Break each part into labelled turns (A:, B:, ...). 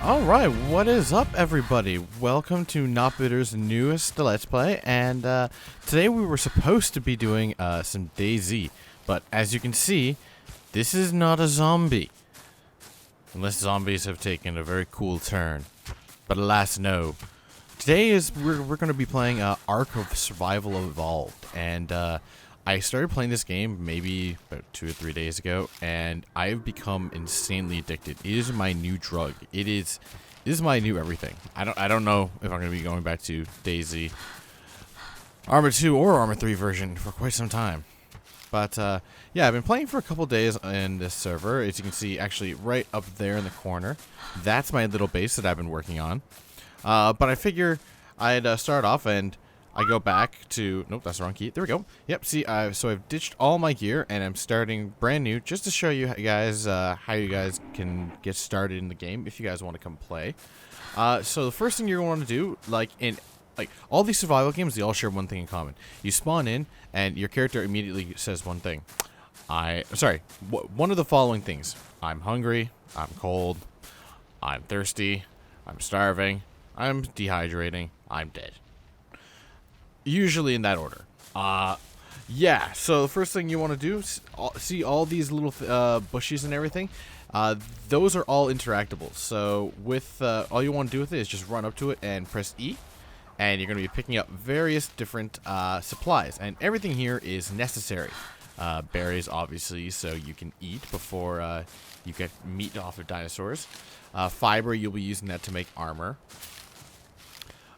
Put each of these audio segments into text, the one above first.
A: Alright, what is up everybody? Welcome to Notbitter's newest Let's Play, and today we were supposed to be doing some DayZ, but as you can see, this is not a zombie. Unless zombies have taken a very cool turn. But alas, no. Today we're going to be playing Ark Survival Evolved, and I started playing this game maybe about 2 or 3 days ago, and I've become insanely addicted. It is my new drug. It is my new everything. I don't know if I'm going to be going back to DayZ Armor 2 or Armor 3 version for quite some time. But yeah, I've been playing for a couple days in this server. As you can see, actually right up there in the corner, that's my little base that I've been working on. But I figure I'd start off and I go back to, nope, that's the wrong key. There we go. Yep, see, so I've ditched all my gear, and I'm starting brand new just to show you guys how you guys can get started in the game if you guys want to come play. So the first thing you're going to do, like all these survival games, they all share one thing in common. You spawn in, and your character immediately says one thing. One of the following things. I'm hungry, I'm cold, I'm thirsty, I'm starving, I'm dehydrating, I'm dead. Usually in that order. Yeah, so the first thing you want to do, see all these little bushes and everything? Those are all interactable. So with all you want to do with it is just run up to it and press E, and you're going to be picking up various different supplies, and everything here is necessary. Berries, obviously, so you can eat before you get meat off of dinosaurs. Fiber, you'll be using that to make armor.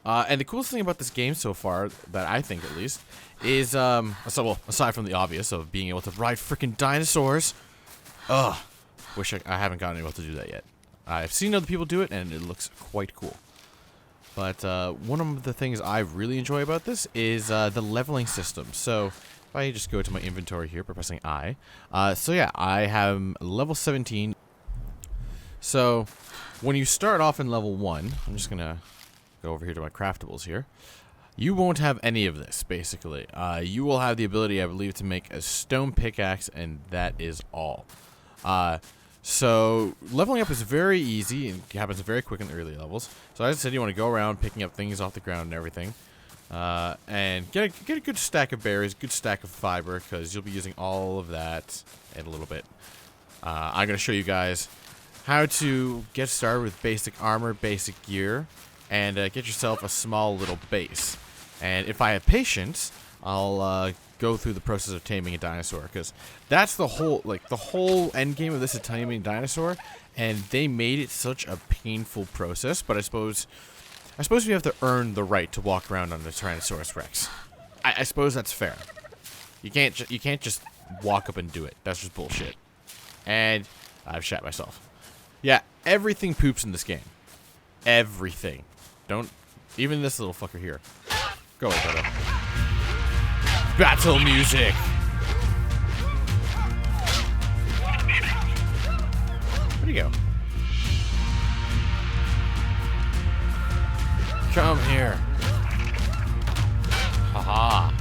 A: And the coolest thing about this game so far, that I think at least, is, well, aside from the obvious of being able to ride freaking dinosaurs, wish I haven't gotten able to do that yet. I've seen other people do it, and it looks quite cool. But one of the things I really enjoy about this is the leveling system. So if I just go to my inventory here by pressing I, so yeah, I have level 17. So when you start off in level 1, I'm just gonna go over here to my craftables here. You won't have any of this, basically. You will have the ability, I believe, to make a stone pickaxe, and that is all. So leveling up is very easy and happens very quick in the early levels. So as I said, you want to go around picking up things off the ground and everything, and get a good stack of berries, good stack of fiber, because you'll be using all of that in a little bit. I'm going to show you guys how to get started with basic armor, basic gear, and get yourself a small little base. And if I have patience, I'll go through the process of taming a dinosaur, because that's the whole end game of this is taming a dinosaur, and they made it such a painful process. But I suppose we have to earn the right to walk around on the Tyrannosaurus Rex. I suppose that's fair. You can't just walk up and do it. That's just bullshit. And I've shat myself. Yeah, everything poops in this game. Everything. Don't even this little fucker here. Go away, brother. Battle music. Where'd he go? Come here. Haha.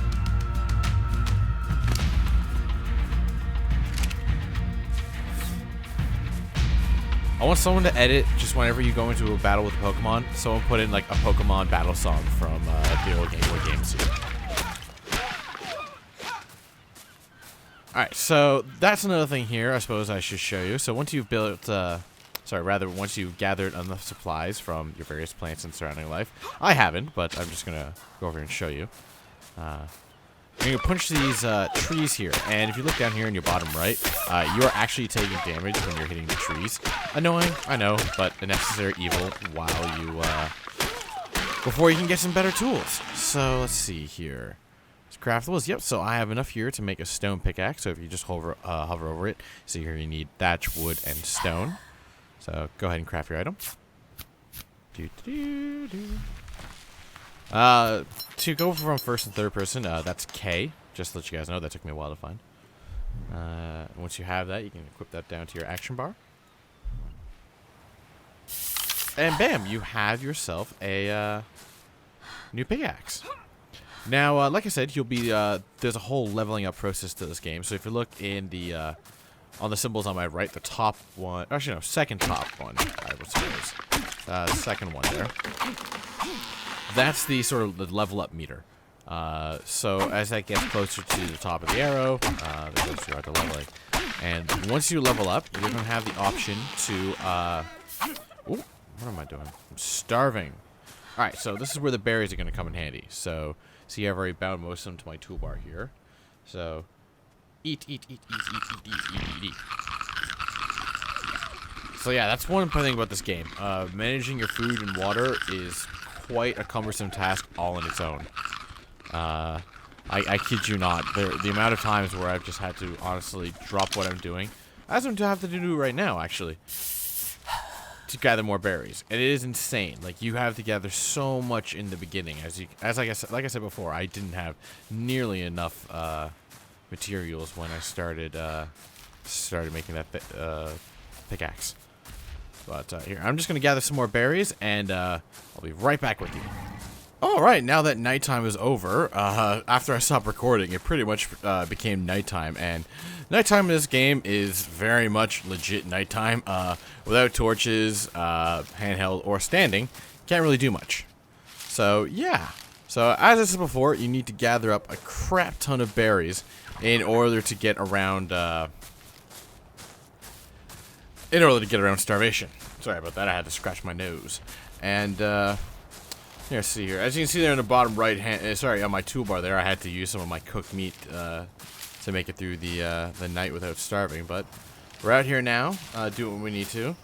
A: I want someone to edit just whenever you go into a battle with a Pokemon, someone put in like a Pokemon battle song from the old Game Boy games here. Alright, so that's another thing here I suppose I should show you. So once you've built, once you've gathered enough supplies from your various plants and surrounding life, I haven't, but I'm just going to go over and show you. You're going to punch these trees here, and if you look down here in your bottom right, you are actually taking damage when you're hitting the trees. Annoying, I know, but a necessary evil while you, before you can get some better tools. So, let's see here. It's craftables, yep, so I have enough here to make a stone pickaxe, so if you just hover over it, so here you need thatch, wood, and stone. So, go ahead and craft your item. To go from first and third person, that's K. Just to let you guys know, that took me a while to find. Once you have that, you can equip that down to your action bar. And bam, you have yourself a new pickaxe. Now, like I said, you'll be there's a whole leveling up process to this game. So if you look in the on the symbols on my right, the top one, actually no, second top one, I would suppose. second one there. That's the sort of the level up meter. So as that gets closer to the top of the arrow, the closer you are to leveling. And once you level up, you're going to have the option to... ooh, what am I doing? I'm starving. Alright, so this is where the berries are going to come in handy. So, see, I've already bound most of them to my toolbar here. So, eat. So yeah, that's one thing about this game. Managing your food and water is quite a cumbersome task all on its own. I kid you not. The amount of times where I've just had to honestly drop what I'm doing, as I'm to have to do right now, actually, to gather more berries. And it is insane. Like, you have to gather so much in the beginning. Like I said before, I didn't have nearly enough materials when I started making that pickaxe. But here, I'm just gonna gather some more berries, and I'll be right back with you. Alright, now that nighttime is over, after I stopped recording, it pretty much became nighttime, and nighttime in this game is very much legit nighttime. Without torches, handheld, or standing, can't really do much. So, yeah. So, as I said before, you need to gather up a crap ton of berries in order to get around, starvation. Sorry about that, I had to scratch my nose. And, here, see here. As you can see there in the bottom right hand, sorry, on my toolbar there, I had to use some of my cooked meat to make it through the night without starving. But we're out here now, doing what we need to.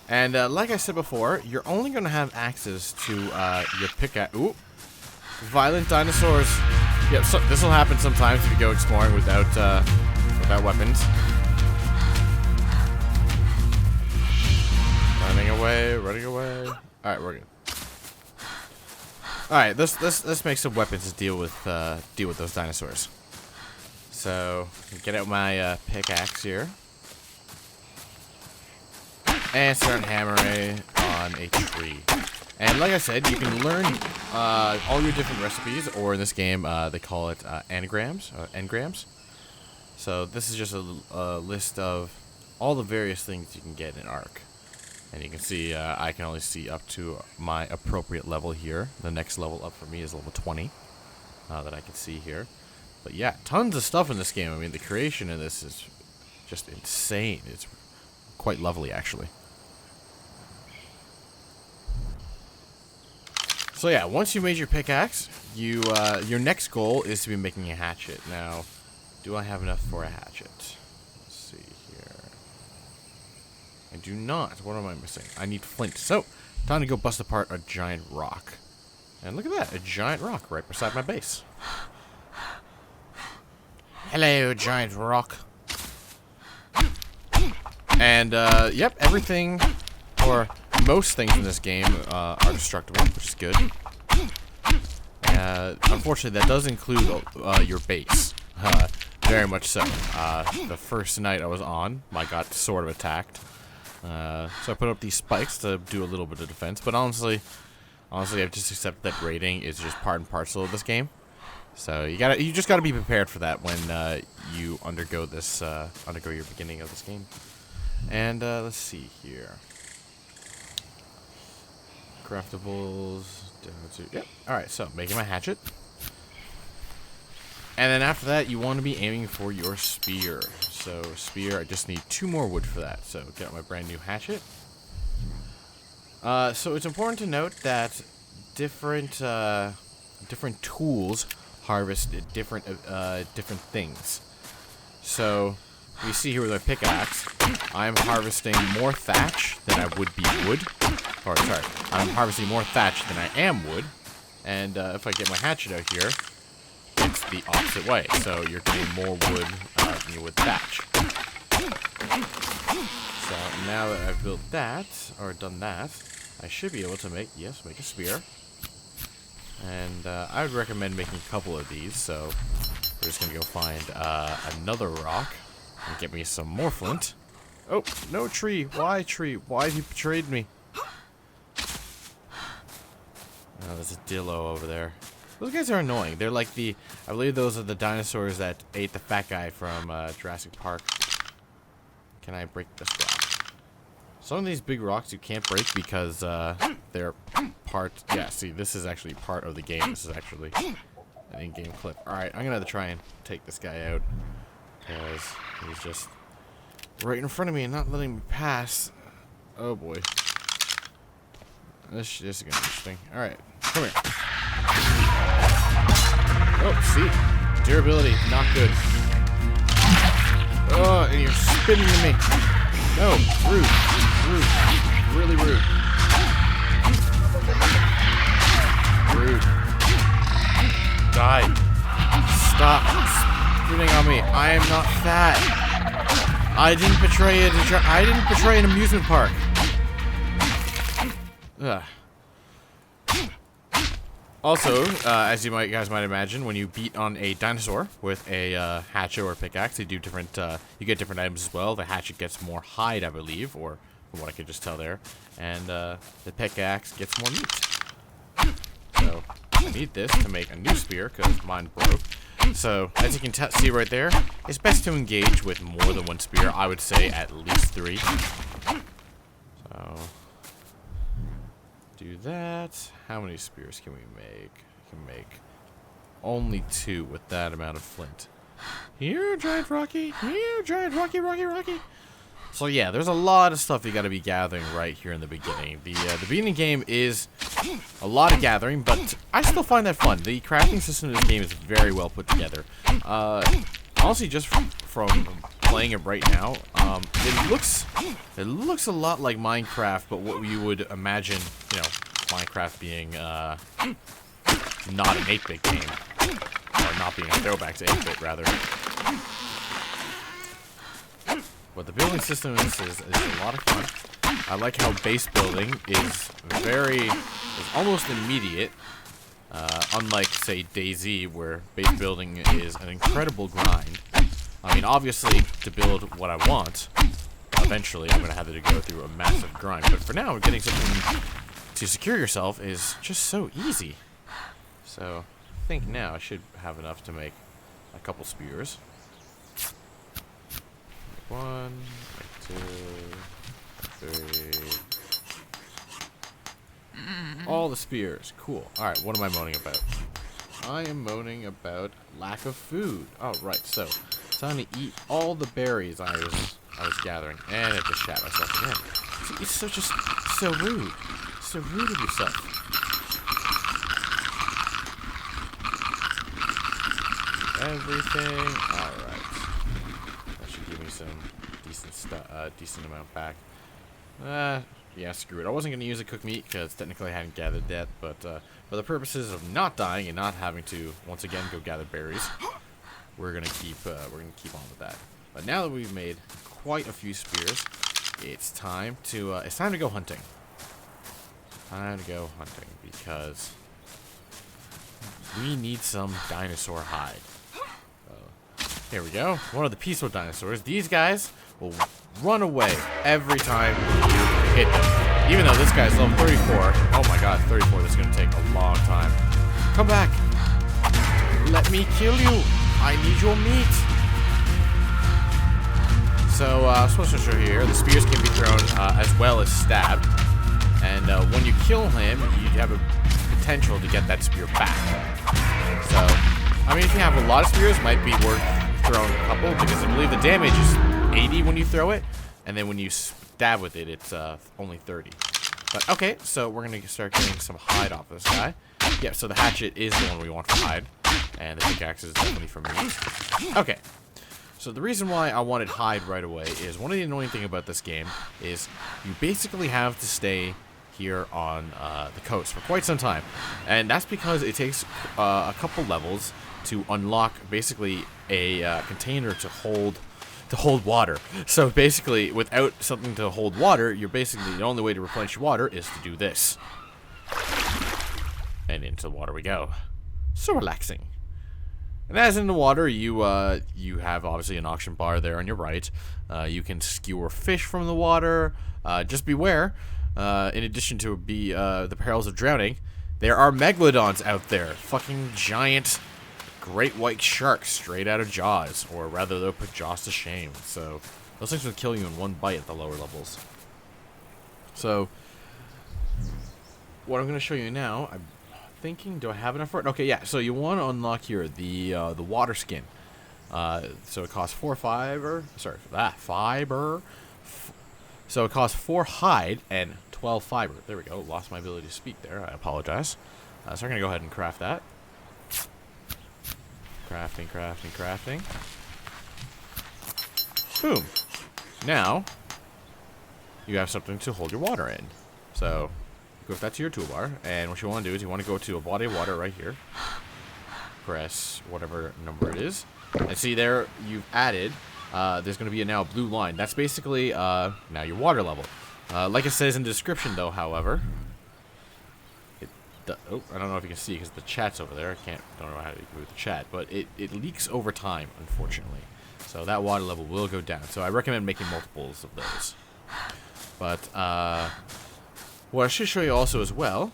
A: And like I said before, you're only going to have access to your pickaxe. Ooh, violent dinosaurs. Yep, so this will happen sometimes if you go exploring without weapons. Running away. All right, we're good. Alright, let's make some weapons to deal with those dinosaurs. So, get out my pickaxe here. And start hammering on a tree. And like I said, you can learn all your different recipes, or in this game, they call it engrams. So this is just a list of all the various things you can get in Ark. And you can see, I can only see up to my appropriate level here. The next level up for me is level 20, that I can see here. But yeah, tons of stuff in this game. I mean, the creation in this is just insane. It's quite lovely, actually. So yeah, once you made your pickaxe, your next goal is to be making a hatchet. Now, do I have enough for a hatchet? I do not. What am I missing? I need flint. So, time to go bust apart a giant rock. And look at that. A giant rock right beside my base. Hello, giant rock. And, yep, everything, or most things in this game, are destructible, which is good. Unfortunately, that does include your base. Very much so. The first night I was on, I got sort of attacked. So I put up these spikes to do a little bit of defense, but honestly, I've just accepted that raiding is just part and parcel of this game. So you just gotta be prepared for that when you undergo your beginning of this game. And let's see here, craftables. Yep. All right, so making my hatchet. And then after that, you want to be aiming for your spear. So spear, I just need 2 more wood for that. So get out my brand new hatchet. So it's important to note that different tools harvest different things. So you see here with my pickaxe, I'm harvesting more thatch than I would be wood. Or sorry, I'm harvesting more thatch than I am wood. And if I get my hatchet out here, it's the opposite way. So you're getting more wood than you would thatch. So now that I've built that, or done that, I should be able to make a spear. And I would recommend making a couple of these. So we're just going to go find another rock and get me some more flint. Oh, no tree. Why tree? Why have you betrayed me? Oh, there's a dillo over there. Those guys are annoying. They're like I believe those are the dinosaurs that ate the fat guy from Jurassic Park. Can I break this block? Some of these big rocks you can't break because they're part... Yeah, see, this is actually part of the game. This is actually an in-game clip. Alright, I'm gonna have to try and take this guy out. Because he's just right in front of me and not letting me pass. Oh boy. This is gonna be interesting. Alright, come here. Oh, see? Durability, not good. Oh, and you're spinning to me. No, rude. Rude. Really rude. Rude. Die. Stop spinning on me. I am not fat. I didn't betray an amusement park. Ugh. Also, as you guys might imagine, when you beat on a dinosaur with a hatchet or pickaxe, you get different items as well. The hatchet gets more hide, I believe, or from what I could just tell there, and the pickaxe gets more meat. So I need this to make a new spear because mine broke. So as you can see right there, it's best to engage with more than one spear. I would say at least 3. So do that. How many spears can we make? We can make only 2 with that amount of flint. Here, giant Rocky. Here, giant Rocky. So yeah, there's a lot of stuff you got to be gathering right here in the beginning. The beginning game is a lot of gathering, but I still find that fun. The crafting system in this game is very well put together. Honestly, just from playing it right now, it looks a lot like Minecraft, but what you would imagine, you know, Minecraft being not an 8-bit game, or not being a throwback to 8-bit rather. But the building system in this is a lot of fun. I like how base building is almost immediate. Unlike, say, DayZ, where base building is an incredible grind. I mean, obviously, to build what I want, eventually I'm going to have to go through a massive grind. But for now, getting something to secure yourself is just so easy. So, I think now I should have enough to make a couple spears. 1, 2, 3... All the spears. Cool. Alright, what am I moaning about? I am moaning about lack of food. Oh, right. So, time to eat all the berries I was gathering. And I just shat myself again. It's so rude. So rude of yourself. Everything. Alright. That should give me some decent amount back. Yeah, screw it. I wasn't going to use a cooked meat because technically I hadn't gathered that, but for the purposes of not dying and not having to once again go gather berries, we're gonna keep on with that. But now that we've made quite a few spears, it's time to go hunting. Time to go hunting because we need some dinosaur hide. Here we go. One of the peaceful dinosaurs. These guys will run away every time you hit them. Even though this guy's level 34. Oh my god, 34. This is going to take a long time. Come back. Let me kill you. I need your meat. So, supposed to show here, the spears can be thrown as well as stabbed. And when you kill him, you have a potential to get that spear back. So, I mean, if you have a lot of spears, it might be worth throwing a couple, because I believe the damage is 80 when you throw it, and then when you stab with it, it's only 30. But okay, so we're gonna start getting some hide off of this guy. Yeah, so the hatchet is the one we want for hide, and the pickaxe is definitely for me. Okay, so the reason why I wanted hide right away is one of the annoying thing about this game is you basically have to stay here on the coast for quite some time, and that's because it takes a couple levels to unlock basically a container to hold water. So basically, without something to hold water, you're basically, the only way to replenish your water is to do this. And into the water we go. So relaxing. And as in the water, you have obviously an auction bar there on your right. You can skewer fish from the water. Just beware, in addition to the perils of drowning, there are megalodons out there. Fucking giant great white sharks straight out of Jaws, or rather they'll put Jaws to shame. So those things will kill you in one bite at the lower levels. So what I'm going to show you now, I'm thinking, do I have enough for it? Okay, yeah. So you want to unlock here the water skin. So it costs 4 fiber. Sorry for that fiber. So it costs 4 hide and 12 fiber. There we go. Lost my ability to speak there. I apologize. So we're gonna go ahead and craft that. Crafting, crafting, crafting. Boom. Now you have something to hold your water in. So equip that to your toolbar, and what you want to do is you want to go to a body of water right here. Press whatever number it is, and see there you've added. There's going to be now a blue line. That's basically now your water level. Like it says in the description, though, however, I don't know if you can see because the chat's over there. Don't know how to move the chat, but it leaks over time, unfortunately. So that water level will go down. So I recommend making multiples of those. But what I should show you also as well.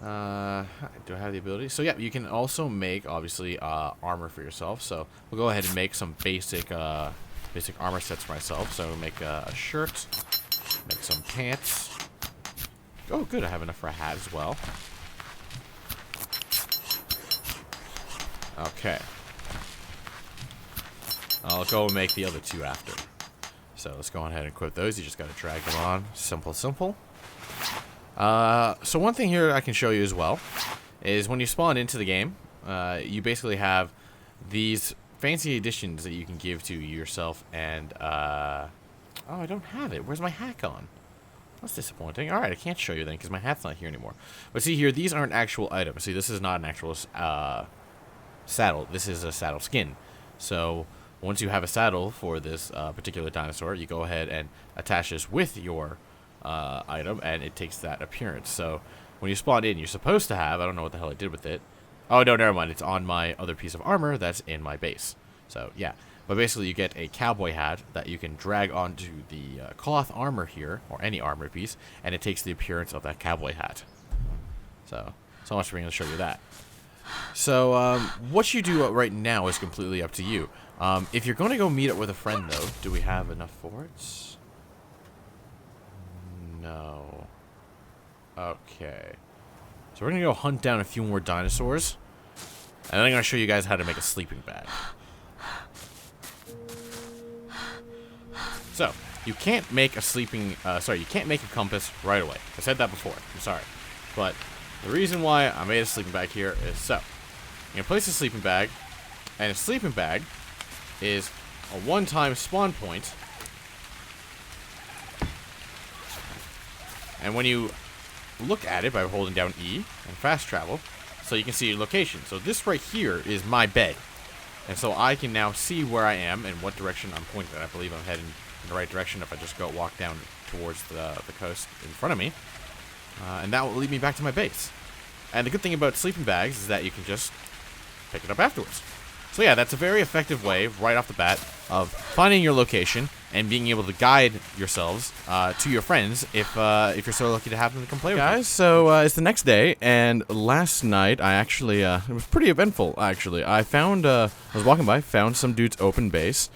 A: Do I have the ability? So yeah, you can also make obviously armor for yourself. So we'll go ahead and make some basic armor sets for myself. So we'll make a shirt, make some pants. Oh, good, I have enough for a hat as well. Okay, I'll go and make the other two after. So let's go ahead and equip those. You just gotta drag them on. Simple, simple. So one thing here I can show you as well is when you spawn into the game, you basically have these fancy additions that you can give to yourself and, oh, I don't have it. Where's my hat gone? That's disappointing. Alright, I can't show you then because my hat's not here anymore. But see here, these aren't actual items. See, this is not an actual, saddle. This is a saddle skin. So once you have a saddle for this, particular dinosaur, you go ahead and attach this with your item, and it takes that appearance. So when you spawn in, you're supposed to have, I don't know what the hell I did with it. Oh no, never mind, it's on my other piece of armor that's in my base. So yeah, but basically you get a cowboy hat that you can drag onto the cloth armor here, or any armor piece, and it takes the appearance of that cowboy hat. So much for being able to show you that. So what you do right now is completely up to you. If you're going to go meet up with a friend though, do we have enough for it? No. Okay. So we're going to go hunt down a few more dinosaurs. And then I'm going to show you guys how to make a sleeping bag. So, you can't make a you can't make a compass right away. I said that before. I'm sorry. But the reason why I made a sleeping bag here is so. You're going to place a sleeping bag. And a sleeping bag is a one-time spawn point. And when you look at it by holding down E and fast travel, so you can see your location. So this right here is my bed. And so I can now see where I am and what direction I'm pointing at. I believe I'm heading in the right direction if I just walk down towards the coast in front of me. And that will lead me back to my base. And the good thing about sleeping bags is that you can just pick it up afterwards. So yeah, that's a very effective way, right off the bat, of finding your location and being able to guide yourselves to your friends if you're so lucky to have them to come play with you. Guys, so it's the next day, and last night I actually, it was pretty eventful, actually. I found, I was walking by, found some dude's open base,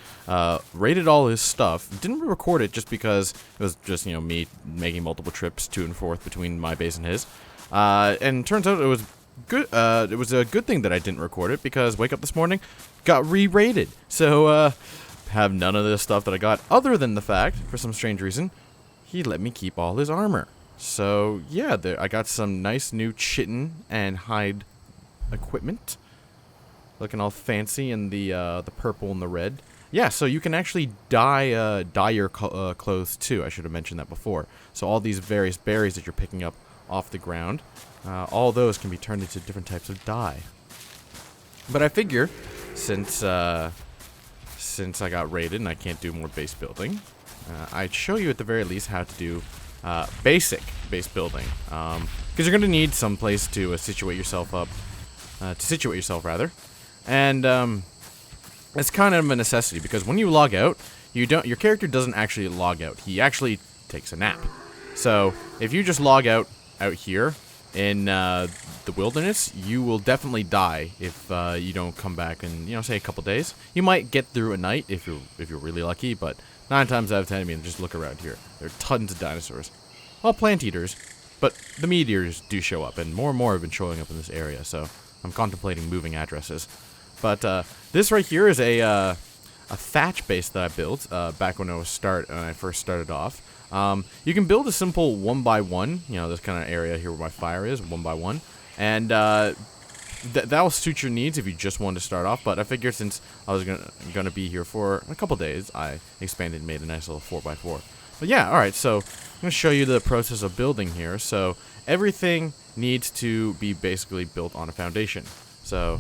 A: raided all his stuff, didn't record it just because it was just, you know, me making multiple trips to and forth between my base and his. And turns out it was good. It was a good thing that I didn't record it because wake up this morning, got re-raided. So have none of the stuff that I got, other than the fact, for some strange reason, he let me keep all his armor. So yeah, I got some nice new chitin and hide equipment, looking all fancy in the purple and the red. Yeah, so you can actually dye your clothes too. I should have mentioned that before. So all these various berries that you're picking up off the ground, all those can be turned into different types of dye. But I figure, since I got raided and I can't do more base building, I'd show you at the very least how to do basic base building. Because you're going to need some place to situate yourself up, and it's kind of a necessity because when you log out, your character doesn't actually log out. He actually takes a nap. So if you just log out here in the wilderness, you will definitely die if you don't come back in, you know, say a couple days. You might get through a night if you're really lucky, but 9 times out of 10, I mean, just look around here. There are tons of dinosaurs. all plant eaters, but the meat eaters do show up, and more have been showing up in this area, so I'm contemplating moving addresses. But this right here is a thatch base that I built back when I first started off. You can build a simple 1x1, you know, this kind of area here where my fire is, 1x1, and that'll suit your needs if you just wanted to start off. But I figured since I was gonna be here for a couple days, I expanded and made a nice little 4x4. But yeah, all right. So I'm gonna show you the process of building here. So everything needs to be basically built on a foundation. So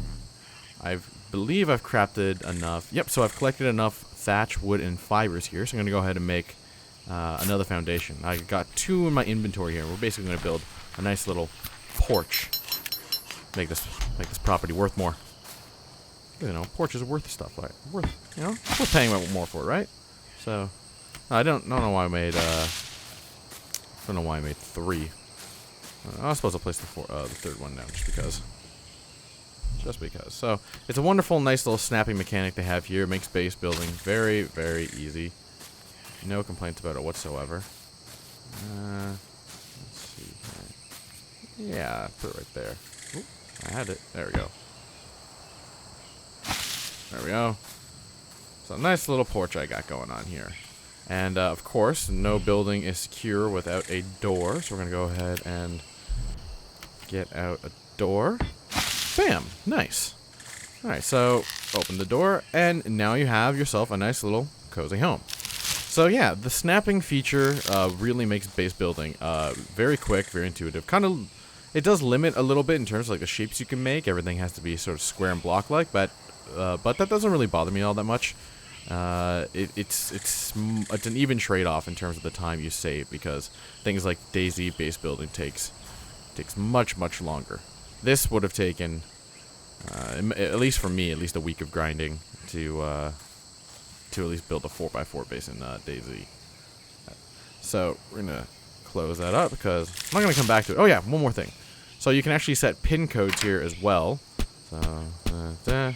A: I believe I've crafted enough. Yep. So I've collected enough thatch, wood, and fibers here. So I'm gonna go ahead and make another foundation. I got 2 in my inventory here. We're basically gonna build a nice little porch. Make this property worth more. You know, porches are worth stuff, right? We're paying more for it, right? So I don't know why I made 3. I suppose I'll place the 3rd one now, just because. So it's a wonderful, nice little snapping mechanic they have here. It makes base building very, very easy. No complaints about it whatsoever. Let's see here. Yeah, put it right there. Oop, I had it. There we go. There we go. So nice little porch I got going on here. And of course, no building is secure without a door. So we're going to go ahead and get out a door. Bam! Nice. Alright, so open the door, and now you have yourself a nice little cozy home. So yeah, the snapping feature really makes base building very quick, very intuitive. It does limit a little bit in terms of like the shapes you can make. Everything has to be sort of square and block-like, but that doesn't really bother me all that much. It's an even trade-off in terms of the time you save, because things like DayZ base building takes much longer. This would have taken, at least for me, at least a week of grinding to at least build a 4x4 base in DayZ. So we're gonna close that up because I'm not gonna come back to it. Oh yeah, one more thing. So you can actually set pin codes here as well. So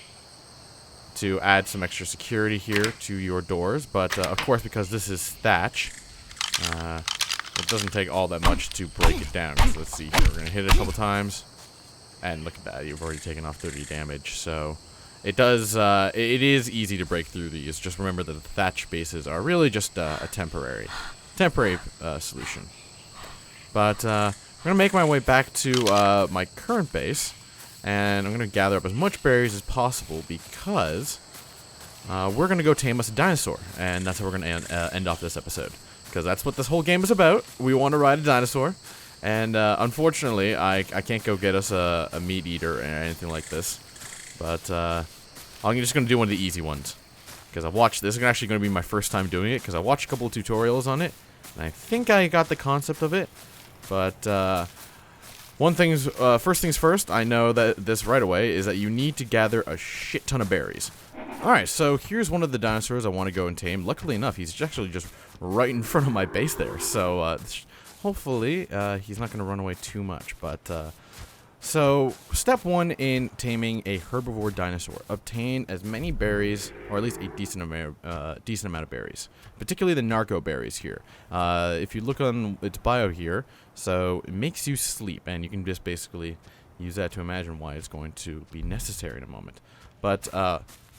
A: to add some extra security here to your doors, but of course, because this is thatch, it doesn't take all that much to break it down. So let's see here. We're gonna hit it a couple times, and look at that. You've already taken off 30 damage. So it does. It is easy to break through these. Just remember that the thatch bases are really just a temporary solution. But I'm gonna make my way back to my current base, and I'm gonna gather up as much berries as possible because we're gonna go tame us a dinosaur, and that's how we're gonna end off this episode. Because that's what this whole game is about. We want to ride a dinosaur, and unfortunately, I can't go get us a meat eater or anything like this. But I'm just gonna do one of the easy ones because I've watched. This is actually gonna be my first time doing it because I watched a couple of tutorials on it, and I think I got the concept of it. But first things first, I know that this right away is that you need to gather a shit ton of berries. Alright, so here's one of the dinosaurs I want to go and tame. Luckily enough, he's actually just right in front of my base there. So hopefully he's not going to run away too much. But so step 1 in taming a herbivore dinosaur. Obtain as many berries, or at least a decent amount of berries. Particularly the narco berries here. If you look on its bio here, so it makes you sleep, and you can just basically use that to imagine why it's going to be necessary in a moment. But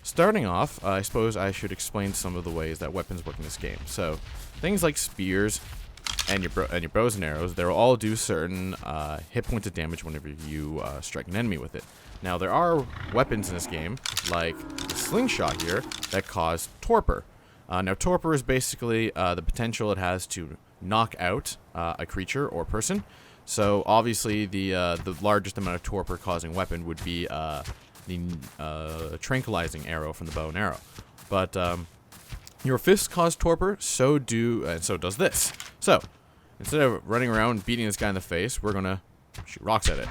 A: starting off, I suppose I should explain some of the ways that weapons work in this game. So things like spears and your bows and arrows, they'll all do certain hit points of damage whenever you strike an enemy with it. Now there are weapons in this game, like the slingshot here, that cause torpor. Now torpor is basically the potential it has to knock out a creature or person. So obviously the largest amount of torpor causing weapon would be the tranquilizing arrow from the bow and arrow. But your fists cause torpor, so does this. So instead of running around beating this guy in the face, we're gonna shoot rocks at it.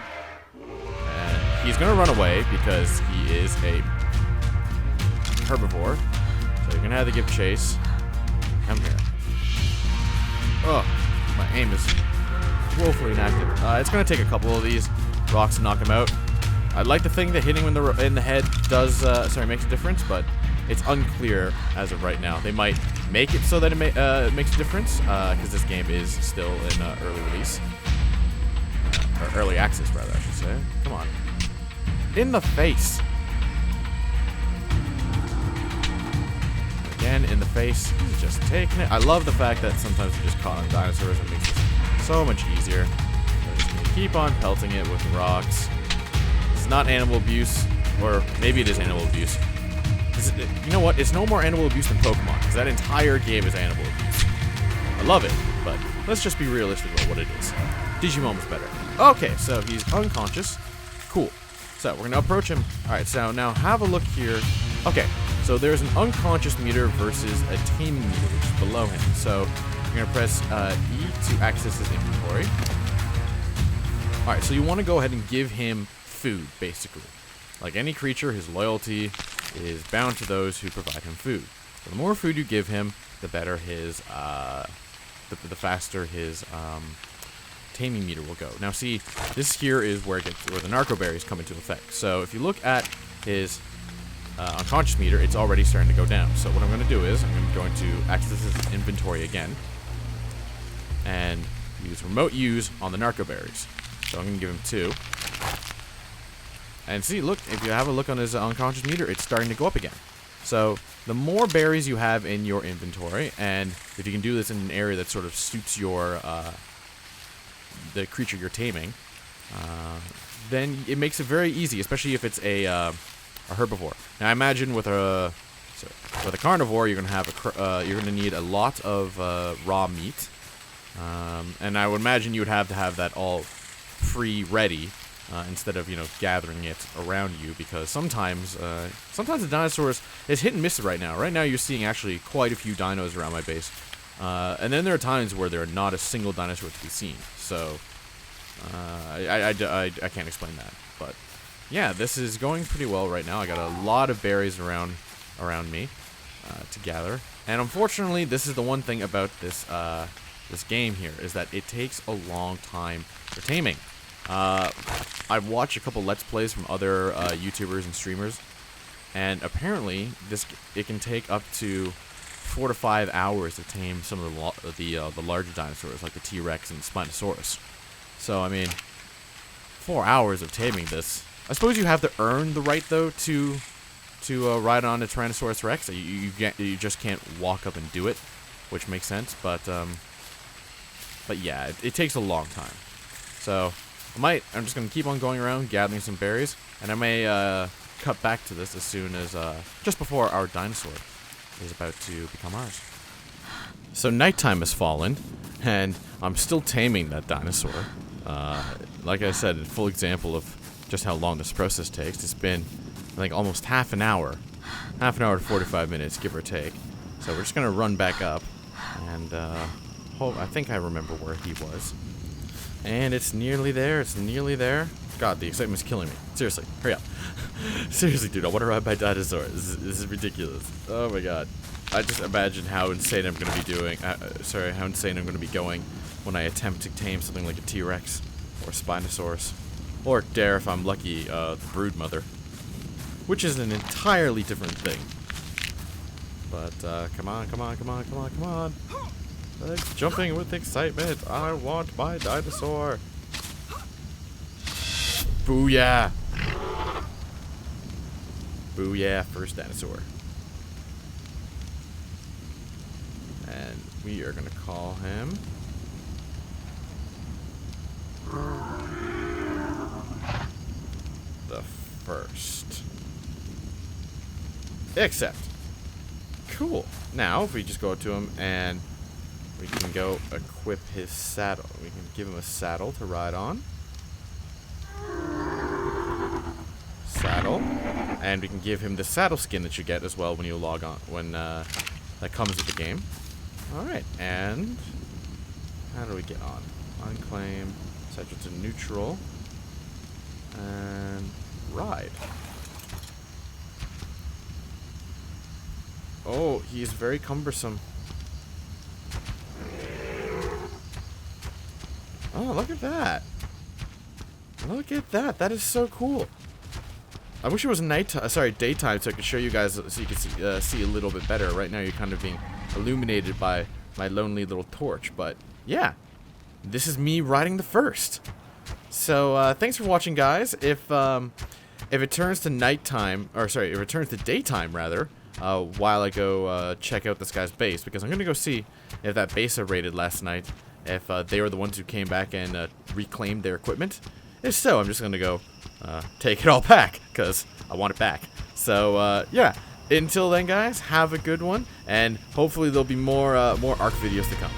A: And he's gonna run away because he is a herbivore. So you're gonna have to give chase. Come here. Oh, my aim is woefully inactive. It's gonna take a couple of these rocks to knock him out. I'd like to think that hitting him in the head does makes a difference, but it's unclear as of right now. They might make it so that it makes a difference, because this game is still in early release. Or early access, rather, I should say. Come on. In the face. Again, in the face. He's just taking it. I love the fact that sometimes you're just caught on dinosaurs. It makes it so much easier. We're just going to keep on pelting it with rocks. It's not animal abuse. Or maybe it is animal abuse. You know what? It's no more animal abuse than Pokemon, because that entire game is animal abuse. I love it, but let's just be realistic about what it is. Digimon's better. Okay, so he's unconscious. Cool. So we're gonna approach him. Alright, so now have a look here. Okay, so there's an unconscious meter versus a taming meter, which is below him. So you're gonna press E to access his inventory. Alright, so you want to go ahead and give him food, basically. Like any creature, his loyalty is bound to those who provide him food. So the more food you give him, the better his, the faster his taming meter will go. Now, see, this here is where the narco berries come into effect. So if you look at his unconscious meter, it's already starting to go down. So what I'm going to do is I'm going to access his inventory again and use remote use on the narco berries. So I'm going to give him 2. And see, look, if you have a look on his unconscious meter, it's starting to go up again. So the more berries you have in your inventory, and if you can do this in an area that sort of suits your the creature you're taming, then it makes it very easy, especially if it's a herbivore. Now, I imagine with a carnivore, you're gonna have you're gonna need a lot of raw meat, and I would imagine you would have to have that all free ready. Instead of, gathering it around you, because sometimes the dinosaurs, it's hit and miss right now. Right now you're seeing actually quite a few dinos around my base. And then there are times where there are not a single dinosaur to be seen. So, I can't explain that. But, yeah, this is going pretty well right now. I got a lot of berries around me to gather. And unfortunately, this is the one thing about this game here, is that it takes a long time for taming. I've watched a couple Let's Plays from other YouTubers and streamers, and apparently it can take up to 4 to 5 hours to tame some of the larger dinosaurs, like the T-Rex and Spinosaurus. So I mean, 4 hours of taming this. I suppose you have to earn the right though to ride on a Tyrannosaurus Rex. You just can't walk up and do it, which makes sense. But yeah, it takes a long time. So. I'm just going to keep on going around gathering some berries, and I may cut back to this as soon as, just before our dinosaur is about to become ours. So nighttime has fallen, and I'm still taming that dinosaur. Like I said, a full example of just how long this process takes. It's been, I think, almost half an hour to 45 minutes, give or take. So we're just going to run back up, and I think I remember where he was. And it's nearly there. God, the excitement's killing me. Seriously, hurry up. Seriously, dude, I want to ride my dinosaur. This is ridiculous. Oh my god. I just imagine how insane I'm going to be doing. How insane I'm going to be going when I attempt to tame something like a T-Rex or Spinosaurus. Or dare, if I'm lucky, the Broodmother. Which is an entirely different thing. But, come on. Jumping with excitement. I want my dinosaur. Booyah. Booyah, first dinosaur. And we are going to call him the first. Accept. Cool. Now, if we just go to him and we can go equip his saddle. We can give him a saddle to ride on. Saddle. And we can give him the saddle skin that you get as well when you log on. When that comes with the game. Alright, and how do we get on? Unclaim. Set it to neutral. And ride. Oh, he is very cumbersome. Oh, look at that. Look at that. That is so cool. I wish it was daytime, so I could show you guys, so you could see a little bit better. Right now, you're kind of being illuminated by my lonely little torch. But yeah, this is me riding the first. So thanks for watching, guys. If it turns to nighttime, or sorry, if it turns to daytime rather, while I go check out this guy's base, because I'm gonna go see if that base I raided last night, if they were the ones who came back and reclaimed their equipment. If so, I'm just gonna go take it all back, because I want it back. So yeah, until then, guys, have a good one, and hopefully there'll be more Ark videos to come.